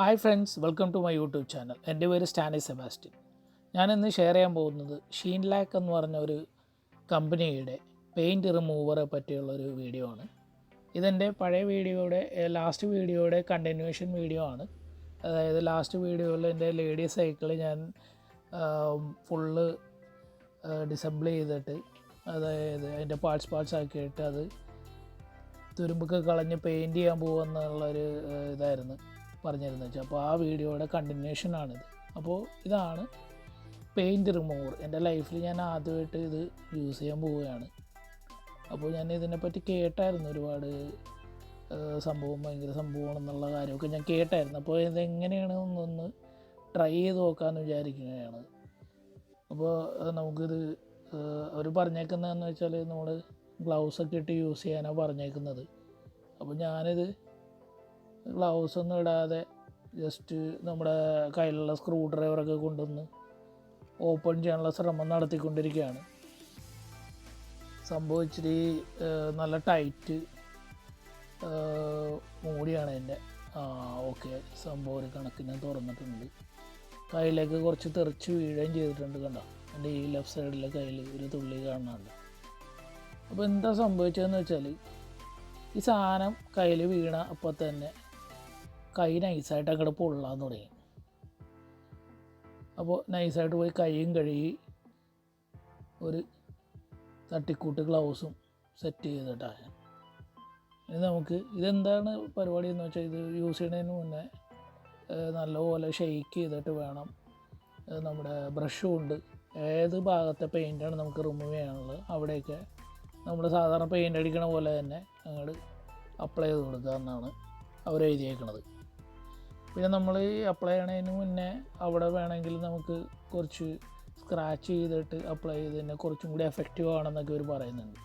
Hi friends, welcome to my YouTube channel. എൻ്റെ പേര് Stany Sebastian. ഞാനിന്ന് ഷെയർ ചെയ്യാൻ പോകുന്നത് ഷീൻലാക്ക് എന്ന് പറഞ്ഞ ഒരു കമ്പനിയുടെ പെയിൻറ്റ് റിമൂവറെ പറ്റിയുള്ളൊരു വീഡിയോ ആണ്. ഇതെൻ്റെ പഴയ വീഡിയോയുടെ ലാസ്റ്റ് വീഡിയോയുടെ കണ്ടിന്യൂവേഷൻ വീഡിയോ ആണ്. അതായത് ലാസ്റ്റ് വീഡിയോയിൽ എൻ്റെ ലേഡി സൈക്കിൾ ഞാൻ ഫുള്ള് ഡിസംബിൾ ചെയ്തിട്ട്, അതായത് അതിൻ്റെ പാർട്സ് ആക്കിയിട്ട് അത് തുരുമ്പൊക്കെ കളഞ്ഞ് പെയിൻറ്റ് ചെയ്യാൻ പോകുമെന്നുള്ളൊരു ഇതായിരുന്നു പറഞ്ഞിരുന്നത് വെച്ചാൽ. അപ്പോൾ ആ വീഡിയോയുടെ കണ്ടിന്യൂഷനാണിത്. അപ്പോൾ ഇതാണ് പെയിൻറ്റ് റിമൂവർ. എൻ്റെ ലൈഫിൽ ഞാൻ ആദ്യമായിട്ട് ഇത് യൂസ് ചെയ്യാൻ പോവുകയാണ്. അപ്പോൾ ഞാൻ ഇതിനെപ്പറ്റി കേട്ടായിരുന്നു, ഒരുപാട് ഭയങ്കര സംഭവമാണെന്നുള്ള കാര്യമൊക്കെ ഞാൻ കേട്ടായിരുന്നു. അപ്പോൾ ഇതെങ്ങനെയാണ് ഒന്ന് ട്രൈ ചെയ്ത് നോക്കാമെന്ന് വിചാരിക്കുകയാണ്. അപ്പോൾ നമുക്കിത് അവർ പറഞ്ഞേക്കുന്നതെന്ന് വെച്ചാൽ നമ്മൾ ഗ്ലൗസൊക്കെ ഇട്ട് യൂസ് ചെയ്യാനാണ് പറഞ്ഞേക്കുന്നത്. അപ്പോൾ ഞാനിത് ഗ്ലൗസ് ഒന്നും ഇടാതെ ജസ്റ്റ് നമ്മുടെ കയ്യിലുള്ള സ്ക്രൂ ഡ്രൈവറൊക്കെ കൊണ്ടുവന്ന് ഓപ്പൺ ചെയ്യാനുള്ള ശ്രമം നടത്തിക്കൊണ്ടിരിക്കുകയാണ്. സംഭവം ഇച്ചിരി നല്ല ടൈറ്റ് മൂടിയാണ് എൻ്റെ. ഓക്കെ, സംഭവം ഒരു കണക്കിന് തുറന്നിട്ടുണ്ട്. കയ്യിലേക്ക് കുറച്ച് തെറിച്ച് വീഴുകയും ചെയ്തിട്ടുണ്ട്. കണ്ടോ, എൻ്റെ ഈ ലെഫ്റ്റ് സൈഡിലെ കയ്യിൽ ഒരു തുള്ളി കാണുന്നുണ്ട്. അപ്പോൾ എന്താ സംഭവിച്ചതെന്ന് വെച്ചാൽ, ഈ സാധനം കയ്യിൽ വീണ അപ്പോൾ തന്നെ കൈ നൈസായിട്ട് അങ്ങോട്ട് പൊള്ളാൻ തുടങ്ങി. അപ്പോൾ നൈസായിട്ട് പോയി കൈയും കഴുകി ഒരു തട്ടിക്കൂട്ട് ഗ്ലൗസും സെറ്റ് ചെയ്തിട്ടാണ്. ഇനി നമുക്ക് ഇതെന്താണ് പരിപാടി എന്ന് വെച്ചാൽ, ഇത് യൂസ് ചെയ്യുന്നതിന് മുന്നേ നല്ലപോലെ ഷെയ്ക്ക് ചെയ്തിട്ട് വേണം. നമ്മുടെ ബ്രഷ് കൊണ്ട് ഏത് ഭാഗത്തെ പെയിൻ്റാണ് നമുക്ക് റിമൂവ് ചെയ്യാനുള്ളത് അവിടെയൊക്കെ നമ്മൾ സാധാരണ പെയിൻ്റ് അടിക്കണ പോലെ തന്നെ അങ്ങോട്ട് അപ്ലൈ ചെയ്ത് കൊടുക്കുക എന്നാണ് അവർ എഴുതിയേക്കണത്. പിന്നെ നമ്മൾ ഈ അപ്ലൈ ചെയ്യണതിന് മുന്നേ അവിടെ വേണമെങ്കിൽ നമുക്ക് കുറച്ച് സ്ക്രാച്ച് ചെയ്തിട്ട് അപ്ലൈ ചെയ്തതിന് കുറച്ചും കൂടി എഫക്റ്റീവ് ആണെന്നൊക്കെ അവർ പറയുന്നുണ്ട്.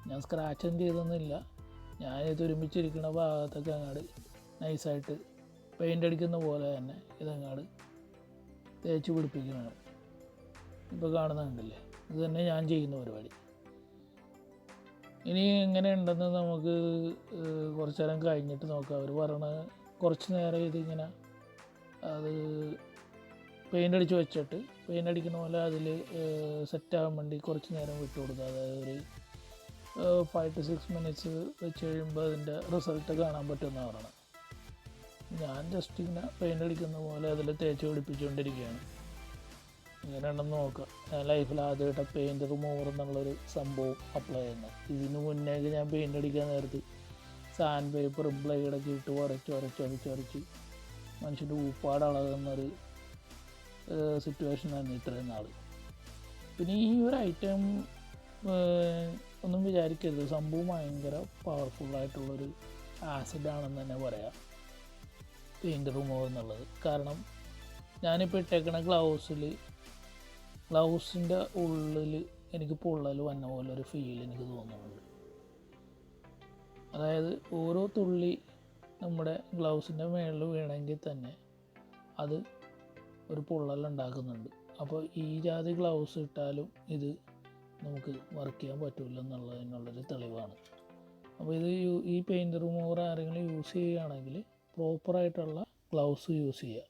ഞാൻ സ്ക്രാച്ചൊന്നും ചെയ്തൊന്നുമില്ല. ഞാൻ തുരുമ്പിച്ചിരിക്കുന്ന ഭാഗത്തൊക്കെ അങ്ങോട്ട് നൈസായിട്ട് പെയിൻ്റ് അടിക്കുന്ന പോലെ തന്നെ ഇതങ്ങോട്ട് തേച്ച് പിടിപ്പിക്കണം. ഇപ്പോൾ കാണുന്നുണ്ടല്ലേ, ഇത് തന്നെ ഞാൻ ചെയ്യുന്ന പരിപാടി. ഇനി എങ്ങനെയുണ്ടെന്ന് നമുക്ക് കുറച്ച് നേരം കഴിഞ്ഞിട്ട് നോക്കാം. അവർ പറയണത് കുറച്ച് നേരം ഇതിങ്ങനെ അത് പെയിൻ്റ് അടിച്ച് വെച്ചിട്ട് പെയിൻ്റ് അടിക്കുന്ന പോലെ അതിൽ സെറ്റാകാൻ വേണ്ടി കുറച്ച് നേരം വിട്ട് കൊടുക്കുക. അതായത് ഒരു 5 to 6 minutes വെച്ച് കഴിയുമ്പോൾ അതിൻ്റെ റിസൾട്ട് കാണാൻ പറ്റുമെന്ന് പറയണം. ഞാൻ ജസ്റ്റ് ഇങ്ങനെ പെയിൻ്റ് അടിക്കുന്ന പോലെ അതിൽ തേച്ച് പിടിപ്പിച്ചുകൊണ്ടിരിക്കുകയാണ്. ഇങ്ങനെയുണ്ടെന്ന് നോക്കാം. ഞാൻ ലൈഫിൽ ആദ്യമായിട്ട് പെയിൻറ്റ് റിമൂവർ എന്നുള്ളൊരു സംഭവം അപ്ലൈ ചെയ്യുന്നത്. ഇതിന് മുന്നേക്ക് ഞാൻ പെയിൻ്റ് അടിക്കാൻ നേരത്ത് സാൻഡ് പേപ്പറും ബ്ലേഡൊക്കെ ഇട്ട് വരച്ച് മനുഷ്യൻ്റെ ഊപ്പാട് അളകുന്നൊരു സിറ്റുവേഷനാണ് ഇത്രയും നാൾ. പിന്നെ ഈ ഒരു ഐറ്റം ഒന്നും വിചാരിക്കരുത്, സംഭവം ഭയങ്കര പവർഫുള്ളായിട്ടുള്ളൊരു ആസിഡാണെന്ന് തന്നെ പറയാം പെയിൻറ്റ് റിമൂവർ എന്നുള്ളത്. കാരണം ഞാനിപ്പോൾ ഇട്ടേക്കണ ഗ്ലൗസിൻ്റെ ഉള്ളിൽ എനിക്ക് പൊള്ളൽ വന്ന പോലെ ഒരു ഫീൽ എനിക്ക് തോന്നുന്നുണ്ട്. അതായത് ഓരോ തുള്ളി നമ്മുടെ ഗ്ലൗസിൻ്റെ മുകളിൽ വീണെങ്കിൽ തന്നെ അത് ഒരു പൊള്ളലുണ്ടാക്കുന്നുണ്ട്. അപ്പോൾ ഈ ജാതി ഗ്ലൗസ് ഇട്ടാലും ഇത് നമുക്ക് വർക്ക് ചെയ്യാൻ പറ്റില്ല എന്നുള്ളതിനുള്ളൊരു തെളിവാണ്. അപ്പോൾ ഇത് ഈ പെയിൻറ്റ് റിമൂവർ ആരെങ്കിലും യൂസ് ചെയ്യുകയാണെങ്കിൽ പ്രോപ്പറായിട്ടുള്ള ഗ്ലൗസ് യൂസ് ചെയ്യുക.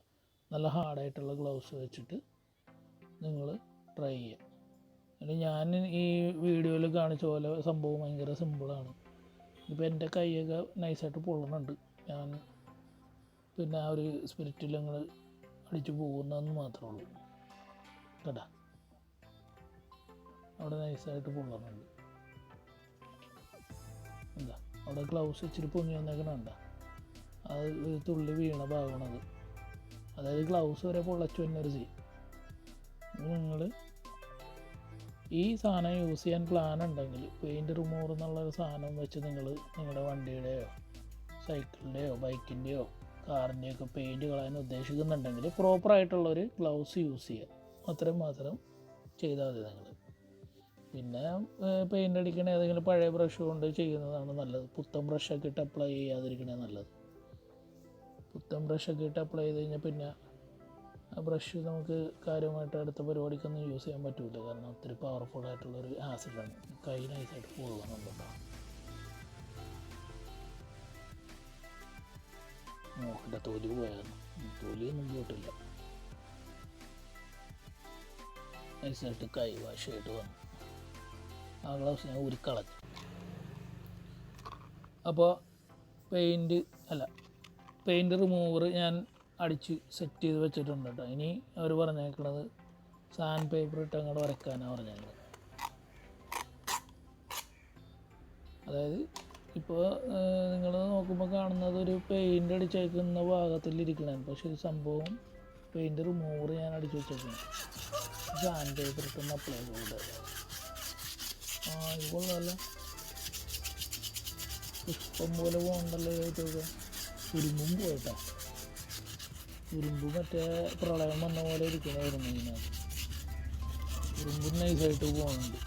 നല്ല ഹാർഡായിട്ടുള്ള ഗ്ലൗസ് വെച്ചിട്ട് നിങ്ങൾ ട്രൈ ചെയ്യുക. അല്ലെങ്കിൽ ഞാൻ ഈ വീഡിയോയിൽ കാണിച്ച പോലെ സംഭവം ഭയങ്കര സിമ്പിളാണ്. ഇപ്പോൾ എൻ്റെ കൈയൊക്കെ നൈസായിട്ട് പൊള്ളണുണ്ട്. ഞാൻ പിന്നെ ആ ഒരു സ്പിരിറ്റിൽ ഞങ്ങൾ അടിച്ചു പോകുന്നതെന്ന് മാത്രമേ ഉള്ളൂ. കേട്ടാ, അവിടെ നൈസായിട്ട് പൊള്ളണുണ്ട്. എന്താ അവിടെ ഗ്ലൗസ് ഇച്ചിരി പൊങ്ങി വന്നേക്കണുണ്ട, അത് ഒരു തുള്ളി വീണ ഭാഗമാണത്. അതായത് ഗ്ലൗസ് വരെ പൊള്ളച്ചു തന്നെയൊരു ചെയ്യും. നിങ്ങൾ ഈ സാധനം യൂസ് ചെയ്യാൻ പ്ലാൻ ഉണ്ടെങ്കിൽ, പെയിൻറ്റ് റിമൂവർ എന്നുള്ളൊരു സാധനം വെച്ച് നിങ്ങൾ നിങ്ങളുടെ വണ്ടിയുടെയോ സൈക്കിളിൻ്റെയോ ബൈക്കിൻ്റെയോ കാറിൻ്റെയൊക്കെ പെയിൻറ്റ് കളയാൻ ഉദ്ദേശിക്കുന്നുണ്ടെങ്കിൽ പ്രോപ്പറായിട്ടുള്ളൊരു ഗ്ലൗസ് യൂസ് ചെയ്യുക. അത്രയും മാത്രം ചെയ്താൽ മതി നിങ്ങൾ. പിന്നെ പെയിൻ്റ് അടിക്കണ ഏതെങ്കിലും പഴയ ബ്രഷ് കൊണ്ട് ചെയ്യുന്നതാണ് നല്ലത്. പുത്തൻ ബ്രഷൊക്കെ ഇട്ട് അപ്ലൈ ചെയ്യാതിരിക്കണേ നല്ലത്. പുത്തൻ ബ്രഷൊക്കെ ഇട്ട് അപ്ലൈ ചെയ്ത് കഴിഞ്ഞാൽ പിന്നെ ആ ബ്രഷ് നമുക്ക് കാര്യമായിട്ട് അടുത്ത പരിപാടിക്കൊന്നും യൂസ് ചെയ്യാൻ പറ്റില്ല. കാരണം ഒത്തിരി പവർഫുള്ളായിട്ടുള്ളൊരു ആസിഡാണ്. കൈ നൈസായിട്ട് പോകുന്നുണ്ടോ. നോക്കട്ടെ, തൊലി പോയായിരുന്നു. തൊലിയൊന്നും പോയിട്ടില്ല. നൈസായിട്ട് കൈ വാഷായിട്ട് വന്നു. ആ ഗ്ലൗസ് ഞാൻ ഉരുക്കളഞ്ഞു. അപ്പോൾ പെയിൻറ്റ് റിമൂവർ ഞാൻ അടിച്ച് സെറ്റ് ചെയ്ത് വെച്ചിട്ടുണ്ട് കേട്ടോ. ഇനി അവർ പറഞ്ഞേക്കണത് സാൻഡ് പേപ്പർ ഇട്ട് അങ്ങോട്ട് വരയ്ക്കാനാണ് പറഞ്ഞേക്കുന്നത്. അതായത് ഇപ്പോൾ നിങ്ങൾ നോക്കുമ്പോൾ കാണുന്നത് ഒരു പെയിൻ്റ് അടിച്ചേക്കുന്ന ഭാഗത്തിലിരിക്കണതാണ്. പക്ഷേ ഇത് സംഭവം പെയിൻറ്റ് റിമൂവർ ഞാൻ അടിച്ച് വെച്ചേക്കണം. സാൻഡ് പേപ്പർ ഇട്ടൊന്ന് അപ്ലൈ ചെയ്ത് ഇത് കൊള്ളാമല്ലോ. പുഷ്പം പോലെ പോകണ്ടല്ലോ ഇതൊക്കെ. തുരുമ്പും പോയിട്ടാ. തുരുമ്പ് മറ്റേ പ്രളയം വന്ന പോലെ ഇരിക്കണമായിരുന്നു ഇതിനകത്ത്. തുരുമ്പും നൈസായിട്ട് പോകുന്നുണ്ട്.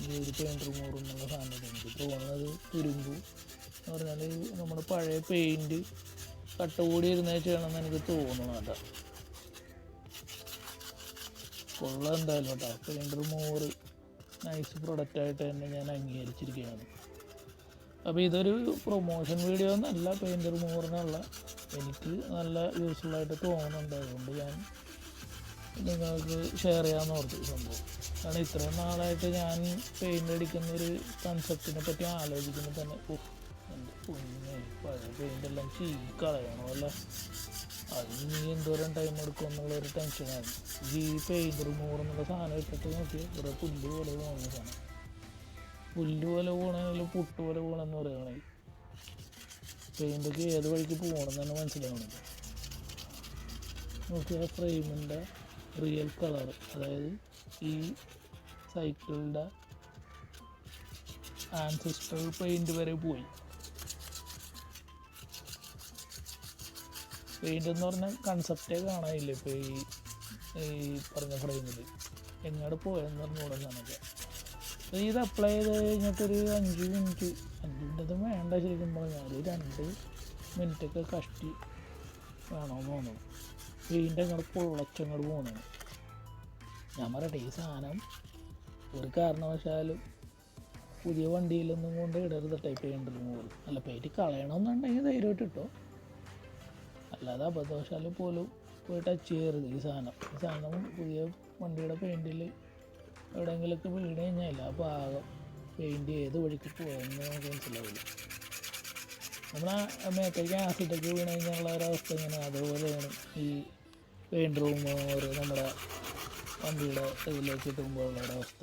ഈ ഒരു പെയിൻറ്റ് റിമൂവർ എന്നുള്ള സാധനം എനിക്ക് തോന്നുന്നത് തുരുമ്പ് എന്ന് പറഞ്ഞാൽ നമ്മുടെ പഴയ പെയിൻറ്റ് കട്ടുകൂടി ഇരുന്നേ ചെയ്യണമെന്ന് എനിക്ക് തോന്നണം കേട്ടോ. കൊള്ളാം എന്തായാലും കേട്ടോ. പെയിൻറ്റ് റിമൂവർ നൈസ് പ്രൊഡക്റ്റായിട്ട് തന്നെ ഞാൻ അംഗീകരിച്ചിരിക്കുകയാണ്. അപ്പോൾ ഇതൊരു പ്രൊമോഷൻ വീഡിയോ ഒന്നല്ല, പെയിൻറ്റ് റിമൂവറിനുള്ള എനിക്ക് നല്ല യൂസ്ഫുള്ളായിട്ട് തോന്നുന്നുണ്ട്. അതുകൊണ്ട് ഞാൻ നിങ്ങൾക്ക് ഷെയർ ചെയ്യാമെന്ന് ഓർത്തു സംഭവം. കാരണം ഇത്രയും നാളായിട്ട് ഞാൻ പെയിൻ്റ് അടിക്കുന്നൊരു കൺസെപ്റ്റിനെ പറ്റി ആലോചിക്കുമ്പോൾ തന്നെ എൻ്റെ പൊന്നെ, പഴയ പെയിൻ്റെല്ലാം ചീക്കളയണോ അല്ല, അതിന് എന്തോരം ടൈം എടുക്കും എന്നുള്ളൊരു ടെൻഷനായിരുന്നു. ഈ പെയിൻറ്റ് റിമൂവർ എന്നുള്ള സാധനം ഇട്ടിട്ട് നോക്കി ഇവിടെ പുല്ല് പോലെ പോകുന്ന സാധനം. പുല്ല് പോലെ പോകണമെങ്കിൽ പുട്ട് പോലെ പോകണമെന്ന് പറയുകയാണെങ്കിൽ പെയിൻ്റൊക്കെ ഏത് വഴിക്ക് പോകണമെന്ന് തന്നെ മനസ്സിലാവണില്ല. നോക്കി ആ ഫ്രെയിമിൻ്റെ റിയൽ കളർ, അതായത് ഈ സൈക്കിളിൻ്റെ ആൻസിസ്റ്റർ പെയിൻറ്റ് വരെ പോയി. പെയിൻ്റ് എന്ന് പറഞ്ഞാൽ കൺസെപ്റ്റേ കാണാനില്ല ഇപ്പോൾ ഈ പറഞ്ഞ ഫ്രെയിമിൽ. എങ്ങോട്ട് പോയെന്ന് പറഞ്ഞുകൂടെ സാധനമൊക്കെ. ഇത് അപ്ലൈ ചെയ്ത് കഴിഞ്ഞിട്ടൊരു 5 മിനിറ്റ് വേണ്ട, ശരിക്കും പറഞ്ഞാൽ 2 മിനിറ്റൊക്കെ കഷ്ടി വേണമെന്ന് തോന്നുന്നു. പെയിൻ്റ് അങ്ങോട്ട് പൊള്ളച്ചങ്ങോട്ട് പോകുന്നതാണ്. ഞാൻ പറയട്ടെ, ഈ സാധനം ഒരു കാരണവശാലും പുതിയ വണ്ടിയിലൊന്നും കൊണ്ട് ഇടരുത് ടൈപ്പ് പെയിൻറ്റ് റിമൂവർ. അല്ല, പെയിൻറ്റ് കളയണമെന്നുണ്ടെങ്കിൽ ധൈര്യമായിട്ട് ഇട്ടോ, അല്ലാതെ അബദ്ധവശാലും പോലും പോയി ടച്ച് ചെയ്യരുത് ഈ സാധനം പുതിയ വണ്ടിയുടെ പെയിൻറ്റിൽ എവിടെയെങ്കിലുമൊക്കെ വീണ് കഴിഞ്ഞാൽ ആ ഭാഗം പെയിൻറ്റ് ഏത് വഴിക്ക് പോയെന്ന് നമുക്ക് മനസ്സിലാവില്ല. നമ്മൾ മേത്തേക്ക് ആസിഡൊക്കെ വീണ് കഴിഞ്ഞാലുള്ള ഒരവസ്ഥ ഇങ്ങനെ, അതുപോലെയാണ് ഈ പെയിൻറ്റ് റിമൂവർ നമ്മുടെ വണ്ടിയുടെ ഇതിലേക്ക് ഇട്ടുമ്പോഴുള്ള ഒരവസ്ഥ.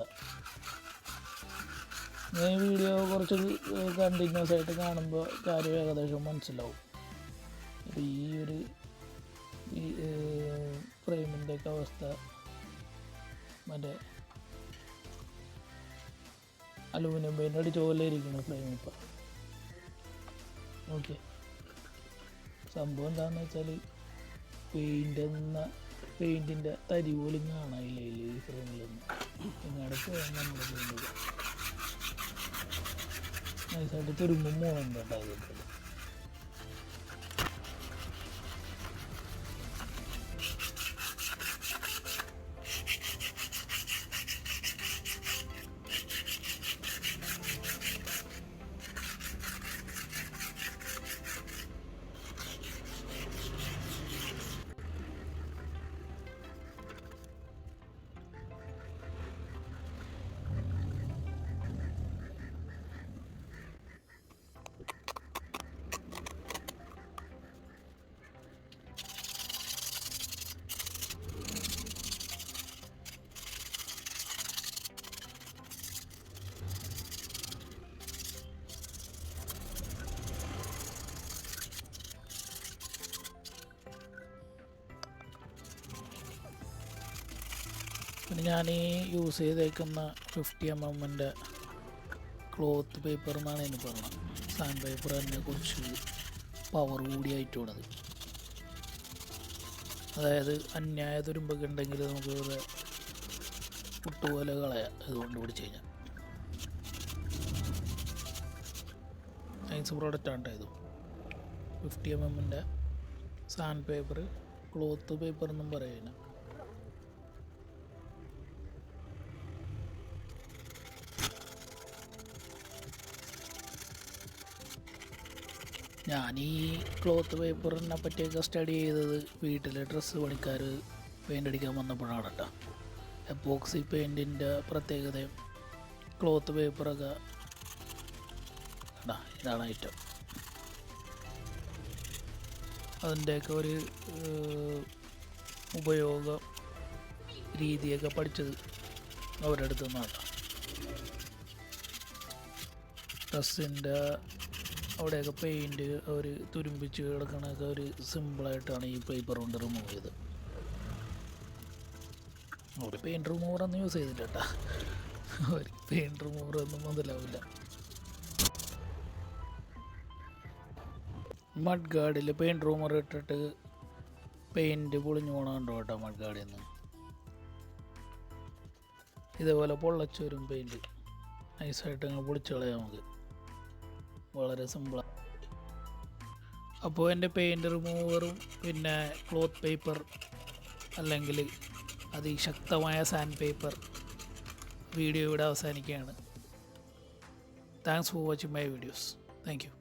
ഈ വീഡിയോ കുറച്ച് കണ്ടിന്യൂസ് ആയിട്ട് കാണുമ്പോൾ കാര്യം ഏകദേശം മനസ്സിലാവും. അപ്പോൾ ഈ ഫ്രെയിമിൻ്റെയൊക്കെ അവസ്ഥ മറ്റേ അലൂമിനിയം പെയിൻ്റ് അടിച്ച പോലെ ഇരിക്കണം ഫ്രെയിം ഇപ്പം. ഓക്കെ, സംഭവം എന്താണെന്ന് വെച്ചാൽ പെയിൻറ്റിൻ്റെ തരി പോലും കാണാനില്ല ഈ ഫ്രെയിമിലൊന്നും. ഇങ്ങോട്ട് പോയാൽ നമ്മുടെ പെയിൻറ്റ് നൈസായിട്ട് തുരുമ്പും പോകുന്നുണ്ട് കേട്ടോ. അതിപ്പോൾ പിന്നെ ഞാൻ ഈ യൂസ് ചെയ്തേക്കുന്ന 50 mm ക്ലോത്ത് പേപ്പർ എന്നാണ് എനിക്ക് പറഞ്ഞത്. സാൻഡ് പേപ്പർ തന്നെ കുറച്ച് പവർ കൂടിയായിട്ടുള്ളത്. അതായത് അന്യായ തുരുമ്പൊക്കെ ഉണ്ടെങ്കിൽ നമുക്ക് ഇവിടെ പുട്ടുപോലെ കളയാം ഇതുകൊണ്ട് പിടിച്ച് കഴിഞ്ഞാൽ. നൈസ് പ്രോഡക്റ്റാണ് ഇത്. 50 mm sand paper, cloth paper എന്നും പറയുന്നത്. ഞാൻ ഈ ക്ലോത്ത് പേപ്പറിനെ പറ്റിയൊക്കെ സ്റ്റഡി ചെയ്തത് വീട്ടിലെ ഡ്രസ്സ് പണിക്കാർ പെയിൻ്റ് അടിക്കാൻ വന്നപ്പോഴാണ് കേട്ടോ. എപ്പോക്സി പെയിൻറ്റിൻ്റെ പ്രത്യേകതയും ക്ലോത്ത് പേപ്പറൊക്കെ ഇതാണ് ഐറ്റം. അതിൻ്റെയൊക്കെ ഒരു ഉപയോഗ രീതിയൊക്കെ പഠിച്ചത് അവരുടെ അടുത്ത് നിന്നാണ്. ഡ്രസ്സിൻ്റെ അവിടെയൊക്കെ പെയിൻറ്റ് അവർ തുരുമ്പിച്ച് കിടക്കണൊക്കെ ഒരു സിമ്പിളായിട്ടാണ് ഈ പേപ്പർ കൊണ്ട് റിമൂവ് ചെയ്ത്. ഒരു പെയിൻറ്റ് റിമൂവറൊന്നും യൂസ് ചെയ്തില്ല കേട്ടോ. ഒരു പെയിൻറ്റ് റിമൂവറൊന്നും മുതലാവില്ല. മഡ് ഗാർഡിൽ പെയിൻറ്റ് റിമൂവർ ഇട്ടിട്ട് പെയിൻറ്റ് പൊളിഞ്ഞു പോകണമുണ്ടോ കേട്ടോ. മഡ് ഗാർഡിൽ നിന്ന് ഇതേപോലെ പൊള്ളച്ച് വരും പെയിൻറ്റ്. നൈസായിട്ട് അങ്ങ് പൊളിച്ച് കളയാം നമുക്ക്. വളരെ സിമ്പിളാണ്. അപ്പോൾ എൻ്റെ പെയിൻറ്റ് റിമൂവറും പിന്നെ ക്ലോത്ത് പേപ്പർ അല്ലെങ്കിൽ അതിശക്തമായ സാൻഡ് പേപ്പർ വീഡിയോ ഇവിടെ അവസാനിക്കുകയാണ്. Thanks for watching my videos. Thank you.